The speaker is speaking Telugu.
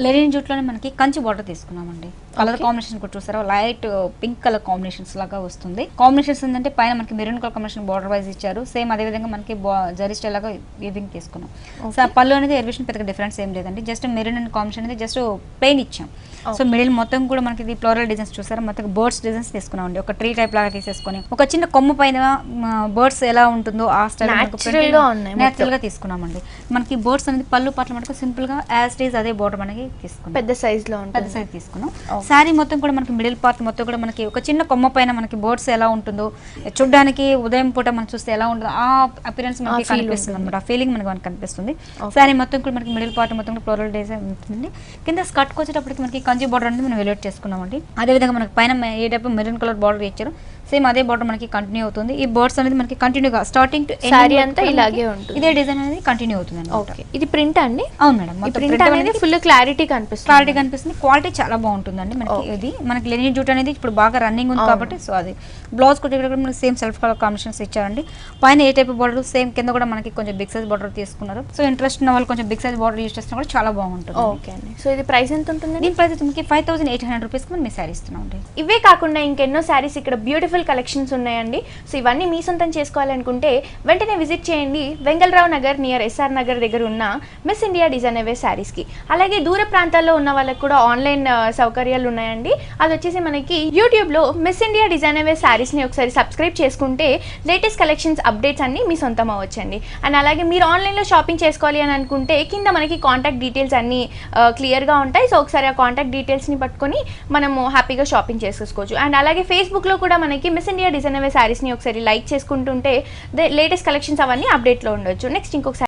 లెనిన్ జూట్లోనే మనకి కంచి బార్డర్ తీసుకున్నామండి. కలర్ కాంబినేషన్ కూడా చూసారా, లైట్ పింక్ కలర్ కాంబినేషన్స్ లాగా వస్తుంది. కాంబినేషన్స్ ఏంటంటే పైన మనకి maroon colour combination border wise ఇచ్చారు. సేమ్ అదే విధంగా మనకి జరీ స్టైల్ లాగా వీవింగ్ తీసుకున్నాం. సో పళ్ళు అనేది ఎలివేషన్ పెద్దగా డిఫరెన్స్ ఏం లేదండి, జస్ట్ మెరూన్ అండ్ కాంబినేషన్ అనేది జస్ట్ ప్లెయిన్ ఇచ్చాం. సో మిడిల్ మొత్తం కూడా మనకి ఇది ఫ్లోరల్ డిజైన్స్ చూసారా, మొత్తం బర్డ్స్ డిజైన్స్ తీసుకున్నామండి. ఒక ట్రీ టైప్ లాగా తీసేసుకొని ఒక చిన్న కొమ్ము పైన బర్డ్స్ ఎలా ఉంటుందో ఆ స్టైల్ నేచురల్ గా తీసుకున్నామండి. మనకి బర్డ్స్ అనేది పళ్ళు పట్ల మనకు సింపుల్ గా యాజ్ ఇట్ ఈస్ అదే బోర్డర్ మనకి తీసుకున్నాం. పెద్ద సైజ్ లో పెద్ద సైజ్ తీసుకున్నాం. శారీ మొత్తం కూడా మనకి మిడిల్ పార్ట్ మొత్తం కూడా మనకి ఒక చిన్న కొమ్మ పైన మనకి బర్డ్స్ ఎలా ఉంటుందో చూడడానికి ఉదయం పూట మనం చూస్తే ఎలా ఉంటుందో ఆ అపిరెన్స్ మనకి కనిపిస్తుంది అనమాట. ఆ ఫీలింగ్ మనకి కనిపిస్తుంది. శారీ మొత్తం కూడా మనకి మిడిల్ పార్ట్ మొత్తం కూడా ఫ్లోరల్ డిజైన్ ఉంటుంది. కింద స్కర్ట్ వచ్చేటప్పటికి మనకి కంచి బార్డర్ అనేది మనం వెలివేట్ చేసుకున్నామండి. అదేవిధంగా మనకి పైన ఏ టైప్ మెరూన్ కలర్ బార్డర్ ఇచ్చారు, సేమ్ అదే బార్డర్ మనకి కంటిన్యూ అవుతుంది. ఈ బర్డ్స్ అనేది మనకి కంటిన్యూగా స్టార్టింగ్ టు సారీ అంతా ఇలాగే ఉంటుంది. ఇదే డిజైన్ అనేది కంటిన్యూ అవుతుంది. ఓకే, ఇది ప్రింట్ అండి? అవును మేడం, ప్రింట్ అనేది ఫుల్ క్లారిటీ కనిపిస్తుంది. క్వాలిటీ చాలా బాగుంటుందండి మనకి. ఇది మనకి లెనిన్ జూట్ అనేది ఇప్పుడు బాగా రన్నింగ్ ఉంది కాబట్టి సో అది బ్లౌజ్ కూడా మనకి సేమ్ సెల్ఫ్ కలర్ కాంబినేషన్స్ ఇచ్చారండి. పైన ఏ టైప్ బార్డర్ సేమ్, కింద కూడా మనకి కొంచెం బిగ్ సైజ్ బార్డర్ తీసుకున్నారు. సో ఇంట్రెస్ట్ ఉన్న వాళ్ళు కొంచెం బిగ్ సైజ్ బార్డర్ యూస్ చేసినా కూడా చాలా బాగుంటుంది. ఓకే అండి. సో ఇది ప్రైస్ ఎంత ఉంటుంది? దీని ప్రైస్ మనకి 5800 రూపీస్కి మనం శారీ ఇస్తున్నాం అండి. ఇవే కాకుండా ఇంకెన్నో శారీస్ ఇక్కడ బ్యూటిఫుల్ కలెక్షన్స్ ఉన్నాయండి. సో ఇవన్నీ మీ సొంతం చేసుకోవాలనుకుంటే వెంటనే విజిట్ చేయండి వెంగళరావు నగర్ నియర్ ఎస్ఆర్ నగర్ దగ్గర ఉన్న మిస్ ఇండియా డిజైన్ అవే శారీస్కి. అలాగే దూర ప్రాంతాల్లో ఉన్న వాళ్ళకి కూడా ఆన్లైన్ సౌకర్యాలు ఉన్నాయండి. అది వచ్చేసి మనకి యూట్యూబ్లో మిస్ ఇండియా డిజైన్ అవే శారీస్ని ఒకసారి సబ్స్క్రైబ్ చేసుకుంటే లేటెస్ట్ కలెక్షన్స్ అప్డేట్స్ అన్ని మీ సొంతం అవ్వచ్చండి. అండ్ అలాగే మీరు ఆన్లైన్లో షాపింగ్ చేసుకోవాలి అని అనుకుంటే కింద మనకి కాంటాక్ట్ డీటెయిల్స్ అన్ని క్లియర్గా ఉంటాయి. సో ఒకసారి ఆ కాంటాక్ట్ డీటెయిల్స్ని పట్టుకొని మనము హ్యాపీగా షాపింగ్ చేసుకోవచ్చు. అండ్ అలాగే ఫేస్బుక్లో కూడా మనకి మిస్ ఇండియా డిజైన్ అవే శారీస్ని ఒకసారి లైక్ చేసుకుంటుంటే లేటెస్ట్ కలెక్షన్స్ అవన్నీ అప్డేట్లో ఉండొచ్చు. నెక్స్ట్ ఇంకొకసారి